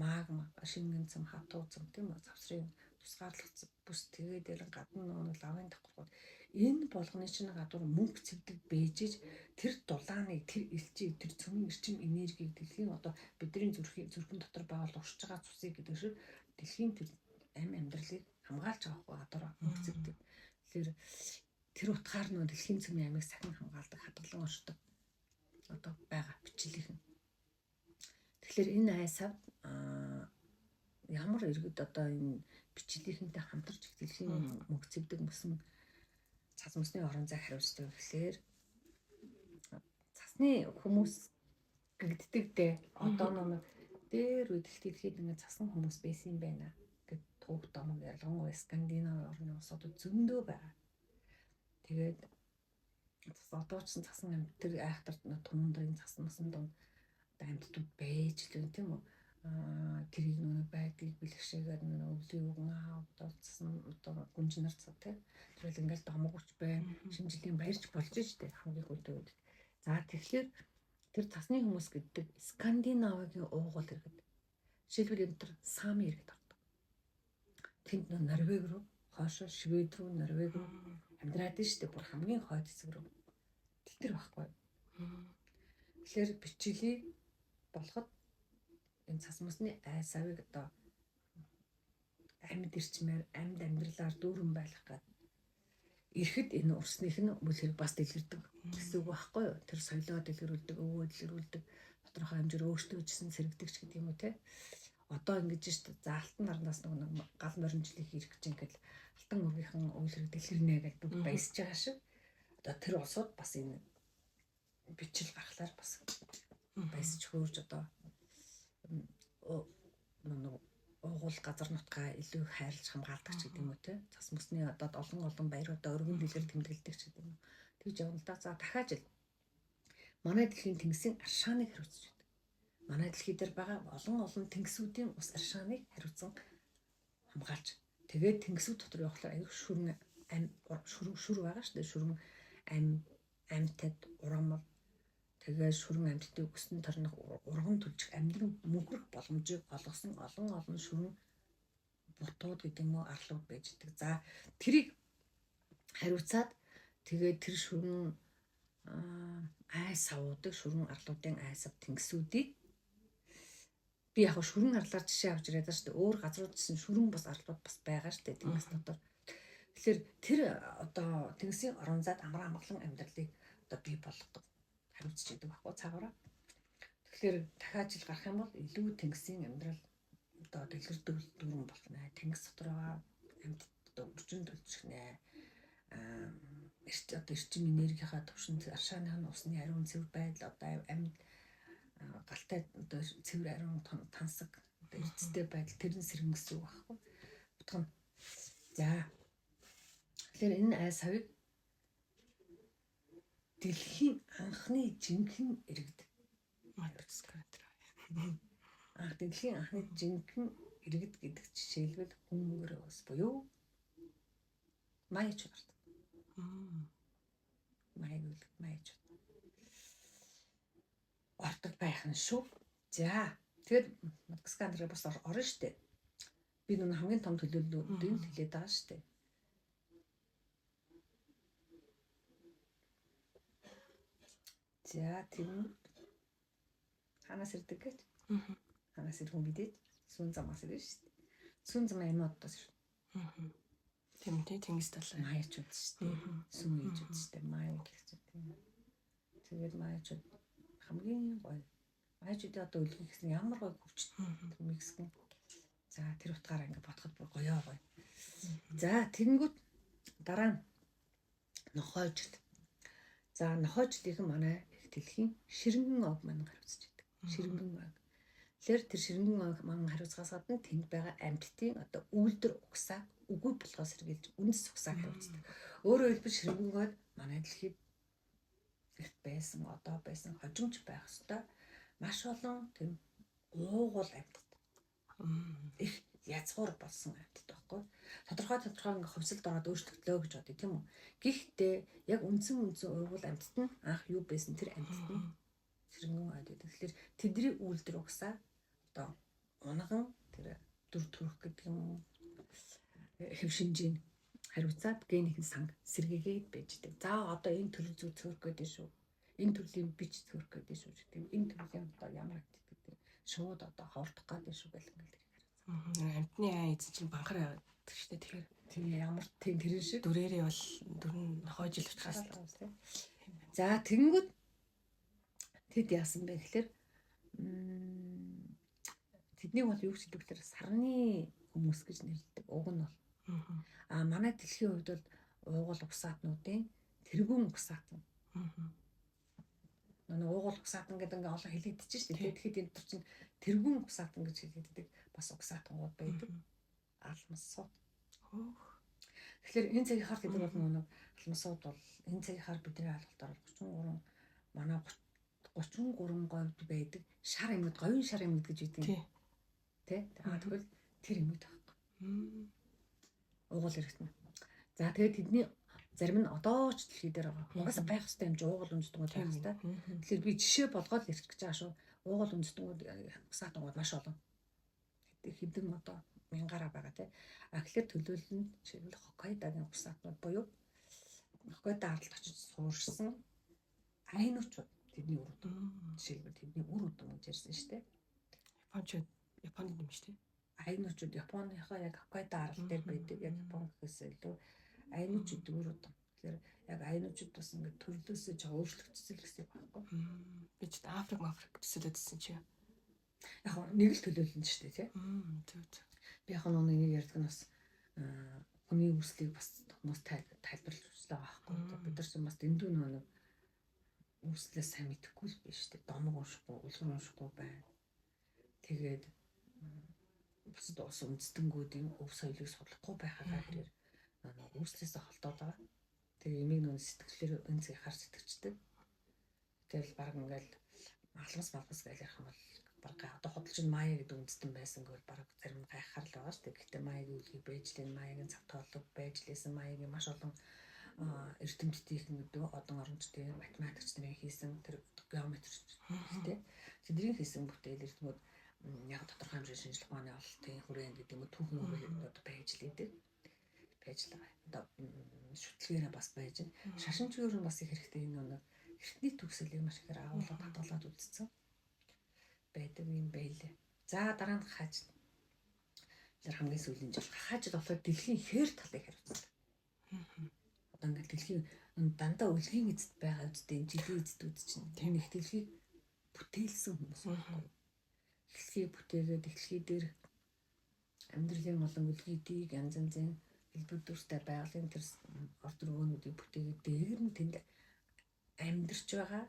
магма шингэн цөм хатуу цөм тийм үү завсрын тусгаарлах бүс тэгээд дээр гадна нэг лавын давхаргууд энэ болгоны чинь гадуур мөнгө цэвдэг бэжэж тэр дулааныг тэр элчийг тэр цөмийн эрчим энергийг дэлхийн одоо бидний зүрхэн дотор байгаа уршиж байгаа цусыг гэдэг шиг дэлхийн тэр амьдралыг хамгаалж байгаа гадуур мөнгө цэвдэг. Тэгэхээр тэр утгаар нөө дэлхийн цөмийн амийг сахин хамгаалдаг хадгалан оршдог одоо байгаа бичлийнхэн. Тэгэхээр энэ айсавд ямар иргэд одоо энэ бичлийнхэнтэй хамтарч дэлхийн мөнгө цэвдэг мөсөн цас мөсний орон зай хариуцдаг гэхлээр цасны хүмүүс гэгддэг дээ. Одоо нэг дээр үед дэлхийд ингээд цасан хүмүүс байсан юм байна гэд түүх домог ялангуяа Скандинав орны улсуудад зөндөө байгаа. Тэгээд одоо ч цасан амьд тэр айхтар тундрын цасан мөсөн донд амьдтууд байж л юм тийм үү. Тэрийг нэг байдгийг бэлгшээгээр нэг өвлийн үгэн авдалцсан одоо гүнжнэр цаа тийм. Тэрэл ингээл домогч байна. Шинжилгээ баярч болж штэ хамгийн хөлтөөд. За тэгэхээр тэр цасны хүмүүс гэдэг Скандинавын уугуул иргэд. Жишээлбэл энэ төр Сами иргэд ордог. Тэнд Норвег руу, хойшоо Швед руу, Норвег руу амьдраад штэ бүр хамгийн хойд хэсэг рүү. Тэр байхгүй. Тэгэхээр бичлийг болоход энэ цас мөсний айсавыг одоо амьд ирчмээр амьд амьдралаар дүүрэн байх гэдэг. Ирэхэд энэ урсных нь бүлхэрэг бас дэлгэрдэг гэсэн үг байхгүй юу? Тэр соёлоо дэлгэрүүлдэг, өвөө дэлгэрүүлдэг, тодорхой хэмжээр өөртөөжсэн сэргдэг ч гэдэг юм уу те. Одоо ингэж штэ за алтан нарнаас нэг гал моринжлыг хийх гэж ингээл алтан өргийнхэн өвлөрөг дэлгэрнэ гэж бүгд баясж байгаа шиг. Одоо тэр улсууд бас энэ бичил гаргалаар бас баясж хөөрж одоо уугуул газар нутгаа илүү хайрлаж хамгаалдаг ч гэдэг юм уу те. Цас мөсний одоо олон баяруудаа өргөн дэлгэр тэмдэглэдэг ч гэдэг юм уу. Тэгж явна л да. За дахиад л манай дэлхийн тэнгисийн аршааныг хариуцж байдаг. Манай дэлхий дээр байгаа олон тэнгисүүдийн ус аршааныг хариуцсан хамгаалж. Тэгээд тэнгисүүд дотор явахлаар аюу шүрэн байгаа шүү дээ. Шүрэн амьтад урамал тэгээд шүрэн амьтдыг өснө торнох урган төлжих амьдран мөнхрөх боломжийг олгосон олон шүрэн бутууд гэдэг юм уу арлууд байж байгаа. За тэрийг хариуцаад тэгээд тэр шүрэн айс савуудыг шүрэн арлуудын айсав тэнгисүүдийг би яг шүрэн арлаар жишээ авч ирээд байна шүү дээ. Өөр газрууд гэсэн шүрэн бас арлууд бас байгаа шүү дээ тэнгис дотор. Тэгэхээр тэр одоо тэнгисийн орон зайд амар амгалан амьдралыг одоо бий болгодог хариуцж идэг байхгүй цагаараа. Тэгэхээр дахиад жил гарах юм бол илүү тэнгисийн амьдрал одоо дэлгэр дүүрэн болно. Тэнгис дотор байгаа амьд одоо өрчөнд төлчих нэ. Одоо эрчим энергийнхаа төвшөнд аршааныхын усны ариун цэвэр байдал одоо амьд галтай одоо цэвэр ариун тансаг одоо эцэстэй байдал тэр нь сэрэмгсэн үг байхгүй. Утга нь за тэгэхээр энэ айс хавийг дэлхийн анхны жинхэнэ иргэд Мадагаскар. Дэлхийн анхны жинхэнэ иргэд гэдэг жишээлбэл хүмүүрээ ус буюу Майяч болдог. Майяч ордог байх нь шүү. За тэгээд Мадагаскар дээр бас орно штэ. Би нүн хамгийн том төлөөллүүдийг хэлээд байгаа штэ. За тийм ханаас ирдэг гэж. Ханаас ирэх хүн бидээ сүүн замаас ирнэ штэ. Сүүн зам аймаадаас шүү. Тийм тий тэнгис талаа. Майячуд штэ. Сүүн ээжуд штэ. Май гэж тийм. Тэгээд майячуд хамгийн гоё. Майячуд одоо үлгэх гэсэн ямар гоё хөвчтэй Мексикэн. За тэр утгаараа ингээд бодоход бүр гоёо гоё. За тэгэнгүүт дараа нь нохойжл. За нохойжлынхан манай дэлхийн ширэнгэн ог маань хариуцж байдаг. Ширэнгэн ог. Тэгэхээр тэр ширэнгэн ог маань хариуцахаас гадна тэнд байгаа амьтдын одоо үйлдвэр угсаа үгүй болохоос сэргийлж үндэс угсаа хариуцдаг. Өөрөөр хэлбэл ширэнгэн ог манай дэлхийд эрт байсан, одоо байсан хожимч байх ёстой. Маш олон тийм уугуул амьтад. Их язгуур болсон амьтад байхгүй. Тодорхой ингээ хувьсалд ороод өөрчлөгдлөө гэж бодъё тийм үү. Гэхдээ яг үндсэн уугуул амьтад нь анх юу байсан тэр амьтад нь ширэнгэн ог гэдэг. Тэгэхээр тэдний үйлдвэр угсаа одоо унган тэр дүр төрх гэдэг юм хэв шинжийн хариуцаад генийн санг сэргээгээд байждаг. За одоо энэ төрөл зүй цөөрөх гэдэг шүү. Энэ төрлийн бич цөөрөх гэдэг шүү гэдэг. Энэ төрлийн одоо ямар гэдэг шууд одоо ховдох гэдэг шүү гэл ингээл хэрэг. Амтны айц чинь банхар яваад шүү дээ. Тэгэхээр тийм ямар тийм тэрэн шиг дүрээрээ бол дүр нь хойжил учраас тийм. За тэгэнгүүт тэд яасан бэ гэхээр тэднийг бол юу гэж хэлдэг вэ? Сарны хүмүүс гэж нэрлэдэг. Уг нь бол манай дэлхийн хувьд бол уугуул угсаатнуудын тэргүүн угсаатан. Нэг уугуул угсаатан гэдэг ингээ олон хэлэгдэж шүү дээ. Тэгэхэд энэ төр чинь тэргүүн угсаатан гэж хэлэгддэг. Бас угсаатангууд байдаг. Алмасууд. Тэгэхээр энэ цагийнхаар гэдэг бол нэг алмасууд бол энэ цагийнхаар бидний алгалтаар 33 манай 33 говьд байдаг шар эмэд говийн шар эмэд гэж үүдэг. Тэ? Тэгвэл тэр эмэд байхгүй. Уугуул хэрэгтэн. За тэгээд тэдний зарим нь одоо ч дэлхий дээр байгаа. Угаасаа байх хэвээр юм чи уугуул үндэстнүүд байх хэвээр. Тэгэхээр би жишээ болгоод ярьчих гэж байгаа шүү. Уугуул үндэстнүүд угсаатангууд маш олон. Хэдэн одоо мянгаараа байгаа тий. Тэгэхээр төлөөлөл нь жишээлбэл Хоккайдогийн угсаатнууд буюу Хоккайдо аралд очиж сууршсан айнуучууд тэдний үр удам. Жишээлбэл тэдний үр удам гэж ярьсан шүү дээ. Японд юм шүү дээ. Айнуучууд Японыхоо яг Хоккайдо арал дээр байдаг. Яг Япон гэхээс илүү айнуучууд үр удам. Тэгэхээр яг айнуучууд бас ингээд төрлөөсөө жоо өөрчлөгдсөн гэсэн юм байхгүй. Би ч Африк төсөөлөдсөн чи. Яг нэг л төлөөлөл нь шүү дээ тий. Зөв. Би яг нэг ярьдаг нь бас хүний үүслийг бас хүмүүс тайлбарлаж үзлээ байхгүй. Бид нар ч бас дэндүү нэг үүслээ сайн мэдэхгүй л биш тий. Домог уншихгүй, үлгэр уншихгүй байна. Тэгээд бусад улс үндэстэнгүүдийн өв соёлыг судлахгүй байхаа хэрэг үүслээсээ холдоод байгаа. Тэгээ эмийг нүүн сэтгэлээр өнцгийг хар сэтгэждэг. Тэгэл баг ингээл алгас гэж ярих юм бол баг одоо хөдөлж Майя гэдэг үндэстэн байсан гэвэл баг зарим гайхахаар л байгаа шүү дээ. Гэхдээ Майягийн үлгийг байж лэн Майягийн цаг тоолог байж лээсэн Майягийн маш олон эрдэмтдийн гэдэг одон орончдын математикч нарын хийсэн тэр геометрч тий. Тэдний хийсэн бүтээл эрдэмүүд яг тодорхой хэмжээний шинжлэх ухааны ололтын хүрээнд гэдэг юм түүхэн үргэлжлээд байж лээдэг. Байж л байгаа. Одоо шүтлгээрээ бас байж байна. Шашинчгоор нь бас их хэрэгтэй энэ нэг эртний төгсөлийг маш ихээр агуулгад хадгалаад үзсэн байдаг юм байлээ. За дараа нь хааж. Тэр хамгийн сүүлийн жил хааж болохоор дэлхийн хээр талыг хариуцсан. Одоо ингээд дэлхийн дандаа үлгийн эзэд байгаа үстэй жилийн эзэдүүд чинь тийм их дэлхийг бүтээлсэн хүмүүс байна. Дэлхийг бүтээгээд дэлхий дээр амьдралын олон үлгийдийг янз янзын хэлбэрдүүртэй байгалийн тэр орд рүүнүүдийг бүтээгээд дээр нь тэнд амьдарч байгаа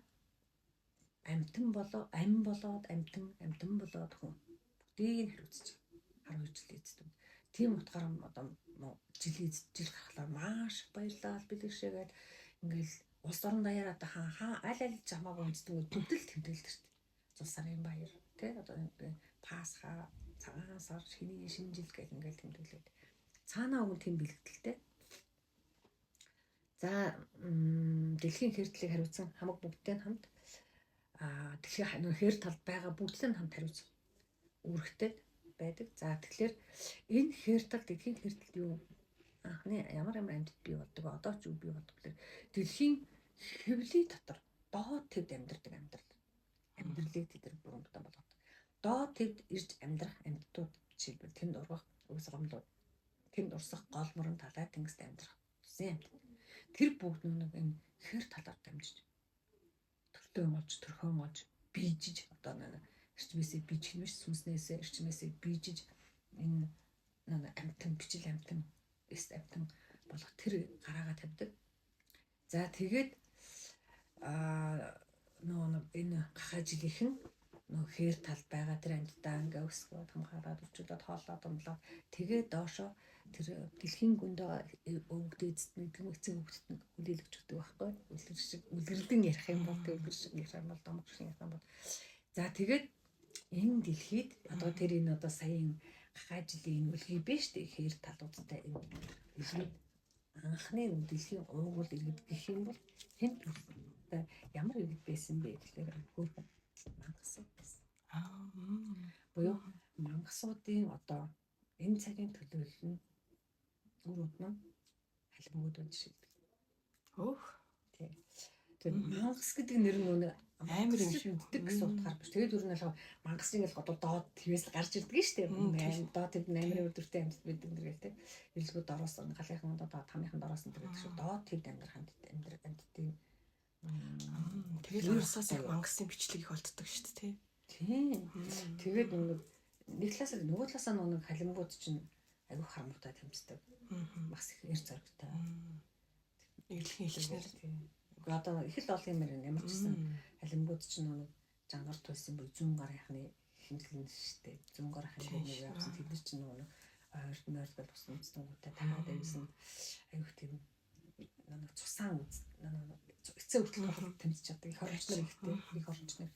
амтан болоод амтан болоод хүн бүгдийг хариуцж 12 жилийн эцэд. Тийм утгаараа одоо жилийн жил гарахлаар маш баярлалаа бэлгэшээгээд ингээл улс орон даяараа одоо хаан аль замаагүй үндэстэн төдөл тэмдэглэдэг шүү дээ. Зул сарын баяр тий одоо Пасха цагаан сар шинэ жил гэх ингээл тэмдэглээд цаанаа өгөн тийм бэлгэлтэй. За дэлхийн хэрдлийг хариуцсан хамаг бүгдтэй хамт дэлхийн хээр талд байгаа бүгдтэй хамт хариуцсан үүрэгтэй байдаг. За тэгэхээр энэ хээр тал дэлхийн хээр талд юу анхны ямар амьтад бий болдог одоо ч юу бий болдог гэхээр дэлхийн хэвлийн дотор доод төвд амьдардаг амьдралыг тэд бүрэн болгодог. Доод төвд ирж амьдрах амьтдууд жишээлбэл тэнд ургах үс гомлууд тэнд урсах гол мөрөн талай тэнгист амьдрах тусын амьтад. Тэр бүгд нэг энэ хэр талаар дамжиж төрхөн олж бийжиж одоо нэг эрчмээсээ бийжих нь биш сүнснээсээ эрчмээсээ бийжиж энэ амтан бичил амтан эс амтан болох тэр гараагаа тавьдаг. За тэгээд энэ гахаа жилийнхэн хээр тал байгаа тэр амьтдаа ингээ өсгөөд хамгаараад өчигдөд хооллоод өмлөө тэгээд доошо тэр дэлхийн гүнд өвгдөөд нэгэн эцэг өвгдөд хүлээлгэж өгдөг байхгүй үлгэрдэн ярих юм бол тэр үлгэр шиг ярих юм бол домог шиг ярих юм бол за тэгээд энэ дэлхийд одоо тэр энэ одоо саяын гахаа жилийн үлгий биш дээ хээр талуудтай энэ дэлхийд анхны дэлхийн уугуул иргэд гэх юм бол хэн одоо ямар иргэд байсан бэ гэхээр хөөрхөн мангасууд байсан. Буюу мангасуудын одоо энэ цагийн төлөөлөл нь үрүүд нь халимгууд жишээлдэг. Тий. Тэр мангас гэдэг нэр нь амар юм шивддэг гэсэн утгаар биш. Тэгээд юу нэг мангас ингээл годоо доод твээс гарч ирдэг шүү дээ. Доод тэнд амар өдөртэй амьд байдаг нэр гэдэг. Илгүүд ороос галынхан одоо тамийнхан ороос энэ гэдэг шүү. Доод тэнд амьдрах амьдтын тэгээд оросоос яг мангасын бичлэг их олддог шүү дээ. Тийм. Тэгээд нэг талаасаа нөгөө талаасаа нэг халимгууд чинь аюу харамтай тэмцдэг. Бас их эр зоригтой. Эглэхийн хэлснээр тийм. Одоо их л олон юм ямар ч гэсэн халимгууд чинь нэг жангаар туйсан буй зүүн гарынхны хэмжлэн шүү дээ. Зүүн гарынхны нэг явсан тэд чинь нэг ойртол бас үндэстэнгүүтэй тагаад байсан аюу тийм нэг цусаан эцээ хүртэл тэмцэж чаддаг их орончнор ихтэй их орончнор.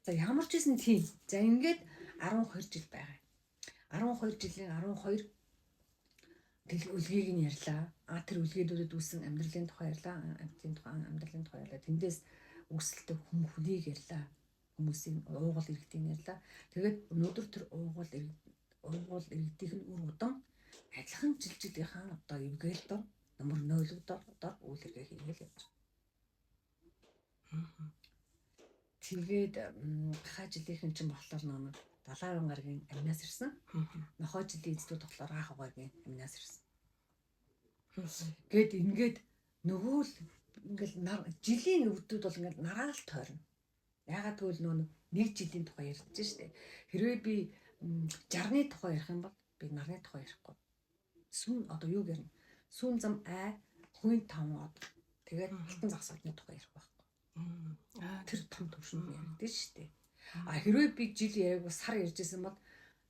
За ямар ч гэсэн тийм. За ингээд 12 жил байгаа. 12 жилийн 12 үлгийг нь ярьлаа. Тэр үлгэдүүдэд үүсэн амьдралын тухай ярьлаа. Амьдралын тухай ярьлаа. Тэндээс үүсэлтэй хүнийг ярьлаа. Хүмүүсийн уугуул иргэдийн ярьлаа. Тэгээд өнөөдөр тэр уугуул иргэдийн үр удан адилхан жилийнхаа одоо эвгээл дор номер 0-дор үйл хэрэг хийгээл явж байгаа. Тэгээд гахаа жилийнхэн чинь болохоор нэг 70 гаргийн амнаас ирсэн. Нохой жилийн эцдүүд болохоор анх угаагийн амнаас ирсэн. Гэт ингээд нөгөө л ингээл жилийн өвдүүд бол ингээд нараал тойрно. Ягаад гэвэл нөгөө нэг жилийн тухай ярьж штэ. Хэрвээ би 60-ны тухай ярих юм бол би нарны тухай ярихгүй. Сүүн одоо юу гэрнэ? Сүүн зам хүн 5 од. Тэгээд алтан загсаалтны тухай ярих байхгүй. Тэр том төвшөнд ярьдээ штэ. Хэрвээ би жил яриаг сар ярьжсэн бол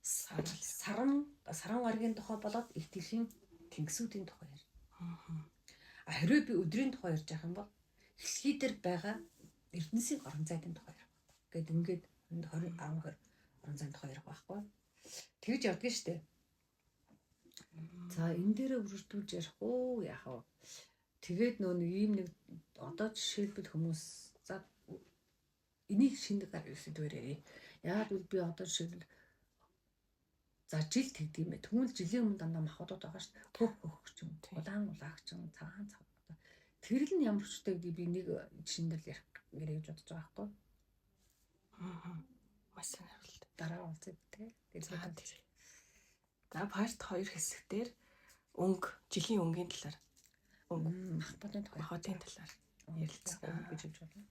саран гарагийн тухай болоод их дэлхийн тэнгисүүдийн тухай ярь. Аа. Хэрвээ би өдрийн тухай ярьж байгаа юм бол дэлхий дээр байгаа Эрдэнэсийн орон зайдын тухай ярих. Гэт ингээд 20 орон зайдын тухай ярих байхгүй. Тэгж явдгийн штэ. За энэ дээрээ үргэлжлүүлж ярих уу яах вэ? Тэгээд нөө нэг ийм нэг одоо жишээлбэл хүмүүс за энийг шинэ гар сэдвээр ярив. Яагаад гэвэл би одоо жишээлбэл за жил тэгдэг юм бэ. Тэгвэл жилийн өмнө дандаа махбодод байгаа шүү дээ. Хөх ч юм. Улаан улагч юм, цагаан цаг. Тэр л нь ямар ч үстэй би нэг жишээн дээр ярих гэж бодож байгаа байхгүй. Аа. Маш сонирхолтой. Дараа уулзъя те. За part 2 хэсэгтэр жилийн өнгийн талаар махбодын талаар ярилцгаа гэж хэлж байна.